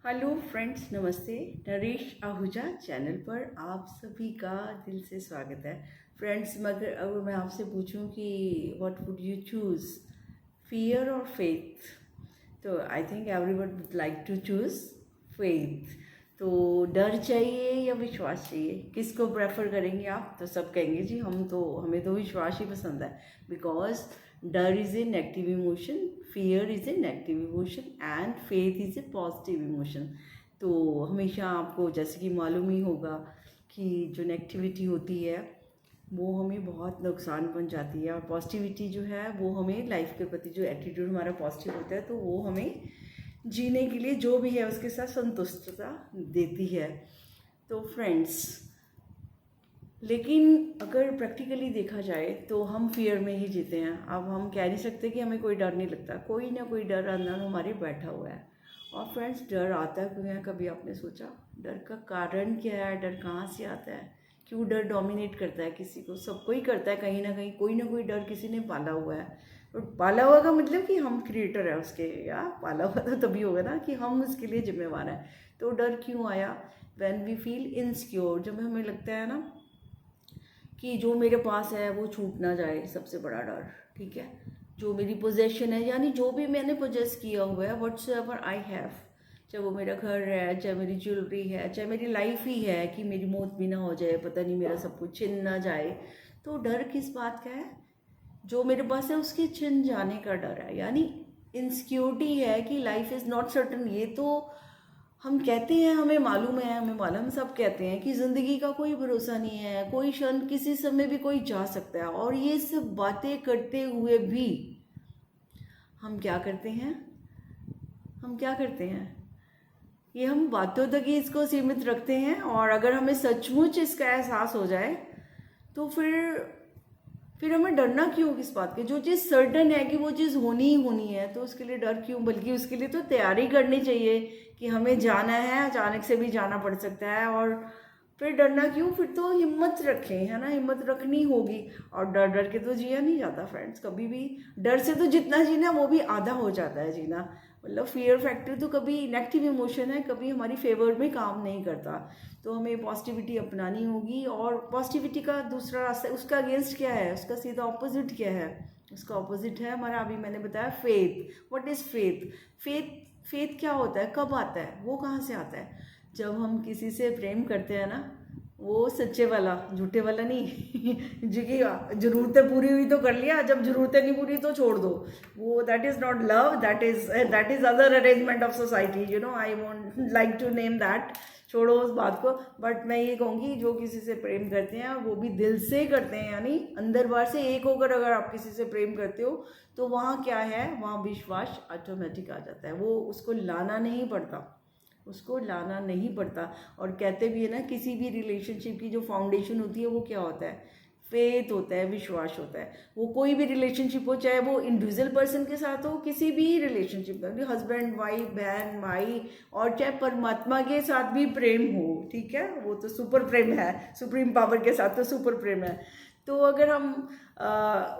Hello friends, नमस्ते। Naresh Ahuja channel पर आप सभी का दिल से स्वागत है। फ्रेंड्स, मगर अगर मैं आपसे पूछूं कि what would you choose, fear और फेथ, तो I think everyone would like to choose faith. तो डर चाहिए या विश्वास चाहिए, किसको प्रेफर करेंगे आप? तो सब कहेंगे जी हमें तो विश्वास ही पसंद है, बिकॉज डर is a negative emotion, fear is a negative emotion and faith is a positive emotion. तो हमेशा आपको जैसे कि मालूम ही होगा कि जो नेगेटिविटी होती है वो हमें बहुत नुकसान पहुंचाती है, और पॉजिटिविटी जो है वो हमें लाइफ के प्रति जो एटीट्यूड हमारा पॉजिटिव होता है तो वो हमें जीने के लिए जो भी है उसके साथ संतुष्टता देती है। तो फ्रेंड्स, लेकिन अगर प्रैक्टिकली देखा जाए तो हम फियर में ही जीते हैं। अब हम कह नहीं सकते कि हमें कोई डर नहीं लगता, कोई ना कोई डर अंदर हमारे बैठा हुआ है। और फ्रेंड्स, डर आता क्यों है? कभी आपने सोचा डर का कारण क्या है? डर कहाँ से आता है? क्यों डर डोमिनेट करता है किसी को? सबको ही करता है कहीं ना कोई डर किसी ने पाला हुआ है। और पाला हुआ का मतलब कि हम क्रिएटर है उसके, या पाला हुआ तो तभी होगा ना कि हम उसके लिए जिम्मेवार हैं। तो डर क्यों आया? व्हेन वी फील इनसिक्योर, जब हमें लगता है ना कि जो मेरे पास है वो छूट ना जाए, सबसे बड़ा डर। ठीक है, जो मेरी पोजेशन है, यानी जो भी मैंने पोजेस किया हुआ है, व्हाट्स एवर आई हैव, चाहे वो मेरा घर है, चाहे मेरी ज्वेलरी है, चाहे मेरी लाइफ ही है कि मेरी मौत भी ना हो जाए, पता नहीं मेरा सब कुछ छिन ना जाए, तो डर किस बात का है? जो मेरे पास है उसके छिन जाने का डर है, यानी इनसिक्योरिटी है कि लाइफ इज़ नॉट सर्टन। ये तो हम कहते हैं, हमें मालूम है, हमें मालूम, हम सब कहते हैं कि ज़िंदगी का कोई भरोसा नहीं है, कोई क्षण किसी समय भी कोई जा सकता है। और ये सब बातें करते हुए भी हम क्या करते हैं? ये हम बातों तक ही इसको सीमित रखते हैं। और अगर हमें सचमुच इसका एहसास हो जाए तो फिर हमें डरना क्यों किस बात के? जो चीज़ सर्टन है कि वो चीज़ होनी ही होनी है, तो उसके लिए डर क्यों? बल्कि उसके लिए तो तैयारी करनी चाहिए कि हमें जाना है, अचानक से भी जाना पड़ सकता है। और फिर डरना क्यों? फिर तो हिम्मत रखें, है ना, हिम्मत रखनी होगी। और डर डर के तो जिया नहीं जाता फ्रेंड्स, कभी भी। डर से तो जितना जीना वो भी आधा हो जाता है जीना। मतलब फियर फैक्टर तो कभी नेगेटिव इमोशन है, कभी हमारी फेवर में काम नहीं करता। तो हमें पॉजिटिविटी अपनानी होगी। और पॉजिटिविटी का दूसरा रास्ता, उसका अगेंस्ट क्या है? उसका सीधा ऑपोजिट क्या है? उसका ऑपोजिट है हमारा, अभी मैंने बताया, faith. What is faith? Faith क्या होता है? कब आता है? वो कहाँ से आता है? जब हम किसी से प्रेम करते हैं ना, वो सच्चे वाला, झूठे वाला नहीं जी की जरूरतें पूरी हुई तो कर लिया, जब जरूरतें नहीं पूरी तो छोड़ दो। वो that is not love, that is other arrangement of society, I won't like to name that. छोड़ो उस बात को। बट मैं ये कहूँगी, जो किसी से प्रेम करते हैं वो भी दिल से करते हैं, यानी अंदर बाहर से एक होकर अगर आप किसी से प्रेम करते हो तो वहाँ क्या है? वहाँ विश्वास ऑटोमेटिक आ जाता है। वो उसको लाना नहीं पड़ता। और कहते भी है ना, किसी भी रिलेशनशिप की जो फाउंडेशन होती है वो क्या होता है? फेथ होता है, विश्वास होता है। वो कोई भी रिलेशनशिप हो, चाहे वो इंडिविजुअल पर्सन के साथ हो, किसी भी रिलेशनशिप का, हस्बैंड वाइफ, बहन भाई, और चाहे परमात्मा के साथ भी प्रेम हो, ठीक है, वो तो सुपर प्रेम है, सुप्रीम पावर के साथ तो सुपर प्रेम है। तो अगर हम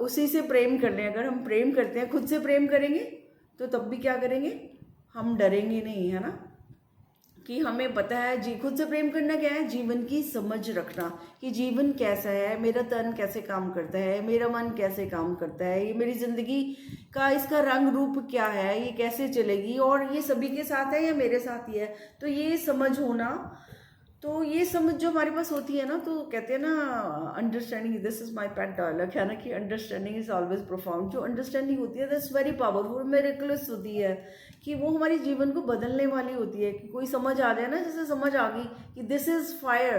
उसी से प्रेम कर लें, अगर हम प्रेम करते हैं, खुद से प्रेम करेंगे तो तब भी क्या करेंगे? हम डरेंगे नहीं, है ना, कि हमें पता है जी। खुद से प्रेम करना क्या है? जीवन की समझ रखना कि जीवन कैसा है, मेरा तन कैसे काम करता है, मेरा मन कैसे काम करता है, ये मेरी ज़िंदगी का इसका रंग रूप क्या है, ये कैसे चलेगी, और ये सभी के साथ है या मेरे साथ ही है। तो ये समझ होना, तो ये समझ जो हमारे पास होती है ना, तो कहते हैं ना, understanding, this is my pet dialogue है ना, कि अंडरस्टैंडिंग इज ऑलवेज प्रोफाउंड। जो अंडरस्टैंडिंग होती है दैट्स वेरी पावरफुल, मेरेकुलस होती है, कि वो हमारे जीवन को बदलने वाली होती है। कि कोई समझ आ जाए ना, जैसे समझ आ गई कि this is fire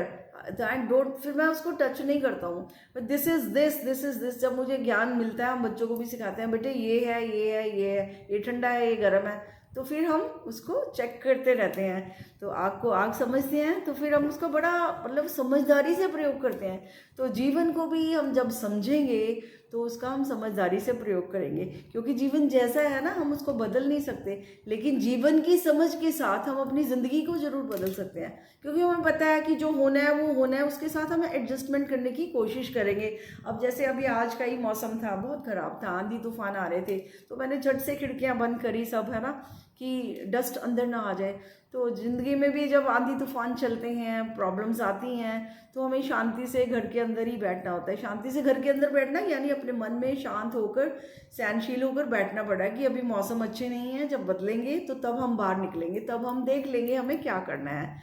and don't, फिर मैं उसको टच नहीं करता हूँ, बट दिस इज दिस। जब मुझे ज्ञान मिलता है, हम बच्चों को भी सिखाते हैं, बेटे ये है, ये ठंडा है, ये गर्म है, तो फिर हम उसको चेक करते रहते हैं। तो आग को आग समझते हैं, तो फिर हम उसको बड़ा मतलब समझदारी से प्रयोग करते हैं। तो जीवन को भी हम जब समझेंगे तो उसका हम समझदारी से प्रयोग करेंगे, क्योंकि जीवन जैसा है ना, हम उसको बदल नहीं सकते, लेकिन जीवन की समझ के साथ हम अपनी ज़िंदगी को ज़रूर बदल सकते हैं। क्योंकि हमें पता है कि जो होना है वो होना है, उसके साथ हमें एडजस्टमेंट करने की कोशिश करेंगे। अब जैसे अभी आज का ही मौसम था, बहुत ख़राब था, आंधी तूफान आ रहे थे, तो मैंने झट से खिड़कियाँ बंद करी सब, है ना, कि डस्ट अंदर ना आ जाए। तो ज़िंदगी में भी जब आंधी तूफान चलते हैं, प्रॉब्लम्स आती हैं, तो हमें शांति से घर के अंदर ही बैठना होता है। शांति से घर के अंदर बैठना यानी अपने मन में शांत होकर, सहनशील होकर बैठना पड़ा है कि अभी मौसम अच्छे नहीं है, जब बदलेंगे तो तब हम बाहर निकलेंगे, तब हम देख लेंगे हमें क्या करना है।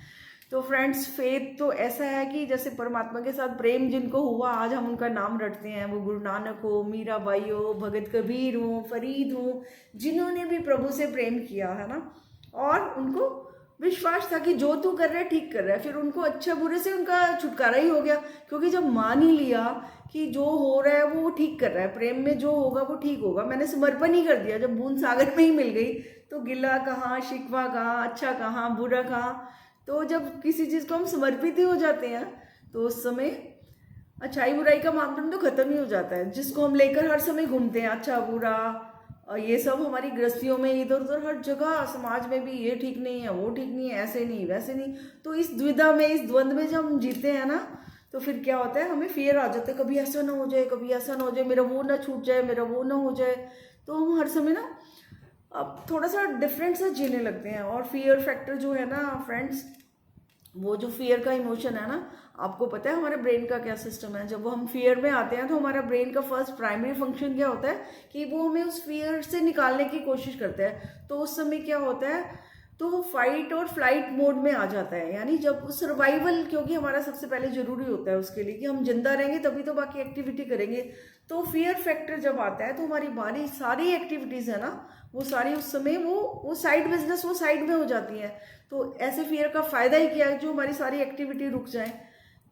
तो फ्रेंड्स, फेथ तो ऐसा है कि जैसे परमात्मा के साथ प्रेम जिनको हुआ, आज हम उनका नाम रटते हैं, वो गुरु नानक हो, मीराबाई हो, भगत कबीर हो, फरीद हो, जिन्होंने भी प्रभु से प्रेम किया है ना, और उनको विश्वास था कि जो तू कर रहा है ठीक कर रहा है, फिर उनको अच्छा बुरे से उनका छुटकारा ही हो गया, क्योंकि जब मान ही लिया कि जो हो रहा है वो ठीक कर रहा है, प्रेम में जो होगा वो ठीक होगा, मैंने समर्पण ही कर दिया। जब बूंद सागर में ही मिल गई तो गिला कहाँ, शिकवा कहाँ, अच्छा कहाँ, बुरा कहाँ। तो जब किसी चीज़ को हम समर्पित ही हो जाते हैं तो उस समय अच्छाई बुराई का मापदंड तो खत्म ही हो जाता है, जिसको हम लेकर हर समय घूमते हैं, अच्छा बुरा, ये सब हमारी गृहस्थियों में इधर उधर हर जगह, समाज में भी, ये ठीक नहीं है, वो ठीक नहीं है, ऐसे नहीं वैसे नहीं। तो इस द्विधा में, इस द्वंद्व में जब हम जीते हैं ना, तो फिर क्या होता है, हमें फियर आ जाता है, कभी ऐसा ना हो जाए, कभी ऐसा ना हो जाए, मेरा वो ना छूट जाए, मेरा वो ना हो जाए। तो हम हर समय ना अब थोड़ा सा डिफरेंट सा जीने लगते हैं। और फियर फैक्टर जो है ना फ्रेंड्स, वो जो फियर का इमोशन है ना, आपको पता है हमारे ब्रेन का क्या सिस्टम है। जब वो हम फियर में आते हैं तो हमारा ब्रेन का फर्स्ट प्राइमरी फंक्शन क्या होता है कि वो हमें उस फियर से निकालने की कोशिश करता है। तो उस समय क्या होता है, तो वो फाइट और फ्लाइट मोड में आ जाता है, यानी जब सर्वाइवल, क्योंकि हमारा सबसे पहले जरूरी होता है उसके लिए कि हम जिंदा रहेंगे तभी तो बाकी एक्टिविटी करेंगे। तो फियर फैक्टर जब आता है तो हमारी बारी सारी एक्टिविटीज़ है ना, वो सारी उस समय वो साइड बिजनेस वो साइड में हो जाती है। तो ऐसे फियर का फ़ायदा ही क्या है, जो हमारी सारी एक्टिविटी रुक जाए।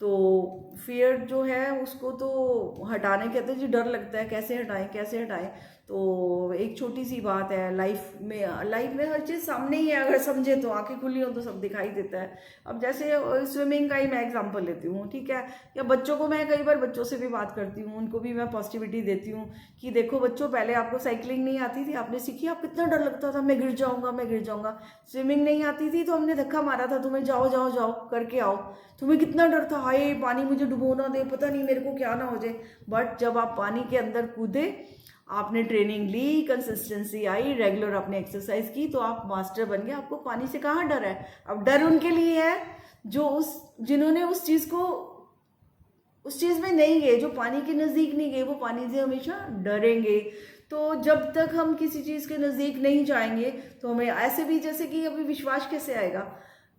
तो फियर जो है उसको तो हटाने कहते हैं जी, डर लगता है, कैसे हटाएं कैसे हटाएं। तो एक छोटी सी बात है, लाइफ में हर चीज़ सामने ही है, अगर समझे तो, आंखें खुली हो तो सब दिखाई देता है। अब जैसे स्विमिंग का ही मैं एग्जांपल लेती हूँ, ठीक है, या बच्चों को, मैं कई बार बच्चों से भी बात करती हूँ, उनको भी मैं पॉजिटिविटी देती हूँ कि देखो बच्चों, पहले आपको साइकिलिंग नहीं आती थी, आपने सीखी, आप कितना डर लगता था, मैं गिर जाऊंगा मैं गिर जाऊंगा। स्विमिंग नहीं आती थी तो हमने धक्का मारा था तुम्हें, जाओ जाओ जाओ करके आओ, तुम्हें कितना डर था, हाय पानी मुझे डुबो ना दे, पता नहीं मेरे को क्या ना हो जाए। बट जब आप पानी के अंदर कूदे, आपने ट्रेनिंग ली, कंसिस्टेंसी आई, रेगुलर आपने एक्सरसाइज की, तो आप मास्टर बन गए। आपको पानी से कहाँ डर है। अब डर उनके लिए है जो जिन्होंने उस चीज़ में नहीं गए, जो पानी के नज़दीक नहीं गए, वो पानी से हमेशा डरेंगे। तो जब तक हम किसी चीज़ के नज़दीक नहीं जाएंगे तो हमें ऐसे भी, जैसे कि अभी विश्वास कैसे आएगा,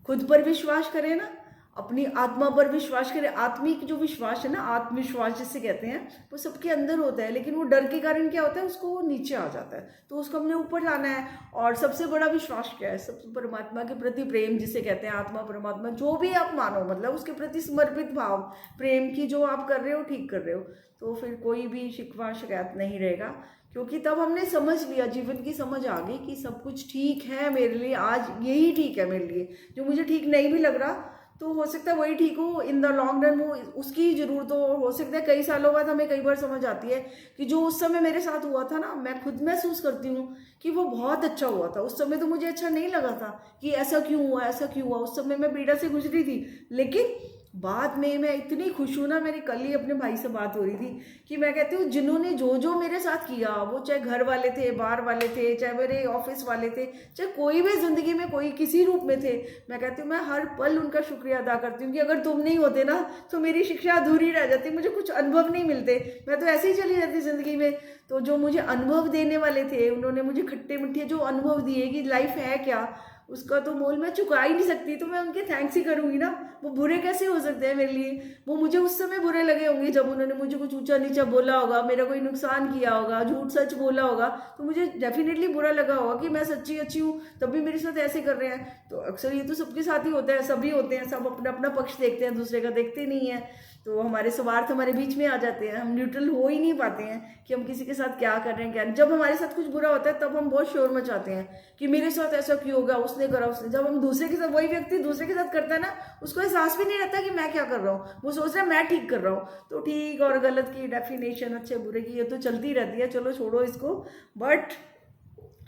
खुद पर विश्वास करें ना, अपनी आत्मा पर विश्वास करें। आत्मिक जो विश्वास है ना, आत्मविश्वास जिसे कहते हैं, वो सबके अंदर होता है, लेकिन वो डर के कारण क्या होता है, उसको वो नीचे आ जाता है। तो उसको हमने ऊपर लाना है। और सबसे बड़ा विश्वास क्या है, सबसे परमात्मा के प्रति प्रेम जिसे कहते हैं, आत्मा परमात्मा जो भी आप मानो, मतलब उसके प्रति समर्पित भाव, प्रेम की जो आप कर रहे हो ठीक कर रहे हो, तो फिर कोई भी शिकवा शिकायत नहीं रहेगा। क्योंकि तब हमने समझ लिया, जीवन की समझ आ गई कि सब कुछ ठीक है मेरे लिए, आज यही ठीक है मेरे लिए। जो मुझे ठीक नहीं भी लग रहा तो हो सकता है वही ठीक हो, इन द लॉन्ग रन वो उसकी जरूरत हो सकता है कई सालों बाद हमें कई बार समझ आती है कि जो उस समय मेरे साथ हुआ था ना, मैं खुद महसूस करती हूँ कि वो बहुत अच्छा हुआ था। उस समय तो मुझे अच्छा नहीं लगा था कि ऐसा क्यों हुआ, ऐसा क्यों हुआ, उस समय मैं पीड़ा से गुजरी थी, लेकिन बाद में मैं इतनी खुश हूँ ना। मेरी कल ही अपने भाई से बात हो रही थी कि मैं कहती हूँ, जिन्होंने जो जो मेरे साथ किया, वो चाहे घर वाले थे, बाहर वाले थे, चाहे मेरे ऑफिस वाले थे, चाहे कोई भी जिंदगी में कोई किसी रूप में थे, मैं कहती हूँ मैं हर पल उनका शुक्रिया अदा करती हूँ कि अगर तुम नहीं होते ना तो मेरी शिक्षा अधूरी रह जाती, मुझे कुछ अनुभव नहीं मिलते, मैं तो ऐसे ही चली जाती जिंदगी में। तो जो मुझे अनुभव देने वाले थे, उन्होंने मुझे खट्टे मीठे जो अनुभव दिए कि लाइफ है क्या, उसका तो मोल मैं चुका ही नहीं सकती, तो मैं उनके थैंक्स ही करूंगी ना। वो बुरे कैसे हो सकते हैं मेरे लिए, वो मुझे उस समय बुरे लगे होंगे जब उन्होंने मुझे कुछ ऊंचा नीचा बोला होगा, मेरा कोई नुकसान किया होगा, झूठ सच बोला होगा, तो मुझे डेफिनेटली बुरा लगा होगा कि मैं सच्ची अच्छी हूँ तब भी मेरे साथ ऐसे कर रहे हैं। तो अक्सर ये तो सबके साथ ही होता है, सभी होते हैं, सब अपना अपना पक्ष देखते हैं, दूसरे का देखते नहीं है। तो हमारे स्वार्थ हमारे बीच में आ जाते हैं, हम न्यूट्रल हो ही नहीं पाते हैं कि हम किसी के साथ क्या कर रहे हैं क्या। जब हमारे साथ कुछ बुरा होता है तब हम बहुत शोर मचाते हैं कि मेरे साथ ऐसा क्यों होगा, उसने करा उसने। जब हम दूसरे के साथ, वही व्यक्ति दूसरे के साथ करता है ना, उसको एहसास भी नहीं रहता कि मैं क्या कर रहा हूँ, वो सोच रहा है मैं ठीक कर रहा हूँ। तो ठीक और गलत की डेफिनेशन, अच्छे बुरे की, ये तो चलती रहती है, चलो छोड़ो इसको। बट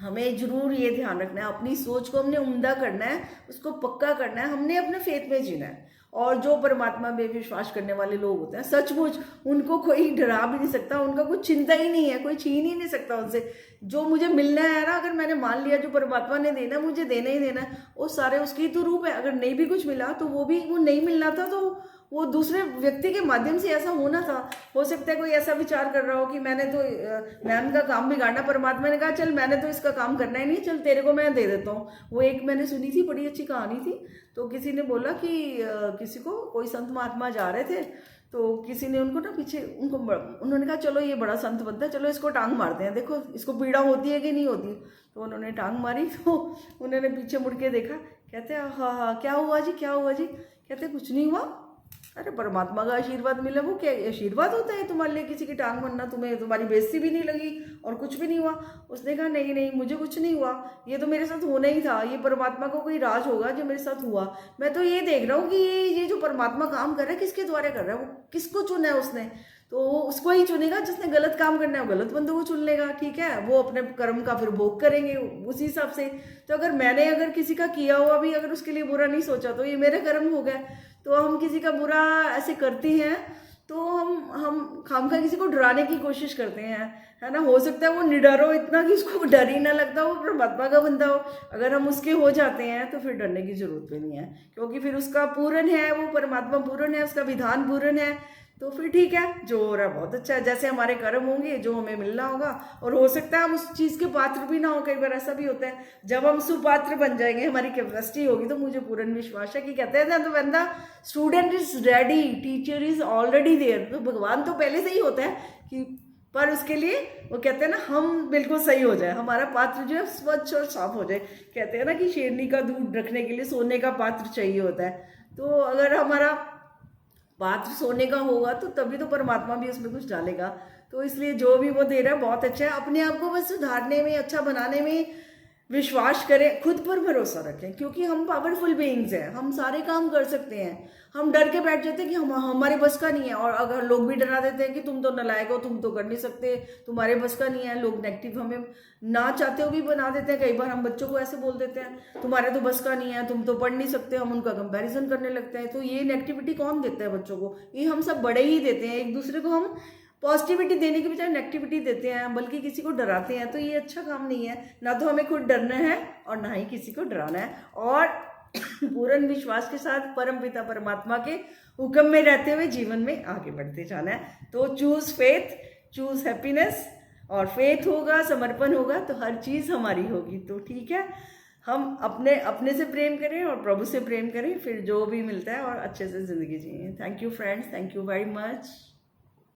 हमें जरूर ये ध्यान रखना है, अपनी सोच को हमने उम्दा करना है, उसको पक्का करना है, हमने अपने फेथ में जीना है। और जो परमात्मा में विश्वास करने वाले लोग होते हैं सचमुच उनको कोई डरा भी नहीं सकता, उनका कुछ चिंता ही नहीं है, कोई छीन ही नहीं सकता उनसे। जो मुझे मिलना है ना, अगर मैंने मान लिया जो परमात्मा ने देना मुझे देना ही देना है, वो सारे उसके ही तो रूप है। अगर नहीं भी कुछ मिला तो वो नहीं मिलना था, तो वो दूसरे व्यक्ति के माध्यम से ऐसा होना था। हो सकता है कोई ऐसा विचार कर रहा हो कि मैंने तो मैम का काम बिगाड़ना, परमात्मा ने कहा चल मैंने तो इसका काम करना ही नहीं, चल तेरे को मैं दे देता हूँ। वो एक मैंने सुनी थी, बड़ी अच्छी कहानी थी। तो किसी ने बोला कि किसी को कोई संत महात्मा जा रहे थे, तो किसी ने उनको ना पीछे उन्होंने कहा चलो ये बड़ा संत बनता है, चलो इसको टांग मारते हैं, देखो इसको पीड़ा होती है कि नहीं होती। तो उन्होंने टांग मारी, तो उन्होंने पीछे मुड़ के देखा, कहते हाँ क्या हुआ जी, क्या हुआ जी? कहते कुछ नहीं हुआ। अरे परमात्मा का आशीर्वाद मिला, वो क्या आशीर्वाद होता है तुम्हारे लिए किसी की टांग बनना? तुम्हें तुम्हारी बेइज्जती भी नहीं लगी और कुछ भी नहीं हुआ। उसने कहा नहीं नहीं मुझे कुछ नहीं हुआ, ये तो मेरे साथ होना ही था, ये परमात्मा को कोई राज होगा जो मेरे साथ हुआ। मैं तो ये देख रहा हूँ कि ये जो परमात्मा काम कर रहा है किसके द्वारा कर रहा है, वो किसको चुना है उसने, तो उसको ही चुनेगा। जिसने गलत काम करना है वो गलत बंदों को चुन लेगा, ठीक है, वो अपने कर्म का फिर भोग करेंगे उसी हिसाब से। तो अगर किसी का किया हुआ भी अगर उसके लिए बुरा नहीं सोचा तो ये मेरा कर्म हो गया। तो हम किसी का बुरा ऐसे करते हैं तो हम खामखा किसी को डराने की कोशिश करते हैं, है ना। हो सकता है वो निडर हो इतना कि उसको डर ही ना लगता हो, परमात्मा का बंदा हो। अगर हम उसके हो जाते हैं तो फिर डरने की जरूरत भी नहीं है, क्योंकि फिर उसका पूर्ण है, वो परमात्मा पूर्ण है, उसका विधान पूर्ण है। तो फिर ठीक है, जो हो रहा है बहुत अच्छा है, जैसे हमारे कर्म होंगे जो हमें मिलना होगा। और हो सकता है हम उस चीज़ के पात्र भी ना हो, कई बार ऐसा भी होता है। जब हम सुपात्र बन जाएंगे, हमारी कैपेसिटी होगी, तो मुझे पूर्ण विश्वास है कि कहते हैं ना, तो बंदा student is ready, teacher is already there. तो भगवान तो पहले से ही होता है कि, पर उसके लिए वो कहते हैं ना हम बिल्कुल सही हो जाए, हमारा पात्र जो है स्वच्छ और साफ हो जाए। कहते हैं ना कि शेरनी का दूध रखने के लिए सोने का पात्र चाहिए होता है। तो अगर हमारा पात्र सोने का होगा तो तभी तो परमात्मा भी उसमें कुछ डालेगा। तो इसलिए जो भी वो दे रहा है बहुत अच्छा है। अपने आप को बस सुधारने में, अच्छा बनाने में विश्वास करें, खुद पर भरोसा रखें, क्योंकि हम पावरफुल बीइंग्स हैं, हम सारे काम कर सकते हैं। हम डर के बैठ जाते हैं कि हम हमारे बस का नहीं है, और अगर लोग भी डरा देते हैं कि तुम तो नालायक हो, तुम तो कर नहीं सकते, तुम्हारे बस का नहीं है। लोग नेगेटिव हमें ना चाहते हो भी बना देते हैं। कई बार हम बच्चों को ऐसे बोल देते हैं तुम्हारे तो बस का नहीं है, तुम तो पढ़ नहीं सकते, हम उनका कंपैरिजन करने लगते हैं। तो ये नेगेटिविटी कौन देता है बच्चों को? ये हम सब बड़े ही देते हैं। एक दूसरे को हम पॉजिटिविटी देने के बजाय नेगेटिविटी देते हैं, बल्कि किसी को डराते हैं। तो ये अच्छा काम नहीं है, ना तो हमें खुद डरना है और ना ही किसी को डराना है। और पूर्ण विश्वास के साथ परमपिता परमात्मा के हुक्म में रहते हुए जीवन में आगे बढ़ते जाना है। तो चूज फेथ, चूज हैप्पीनेस, और फेथ होगा, समर्पण होगा, तो हर चीज़ हमारी होगी। तो ठीक है, हम अपने से प्रेम करें और प्रभु से प्रेम करें, फिर जो भी मिलता है और अच्छे से ज़िंदगी जिए। Thank you friends, thank you very much.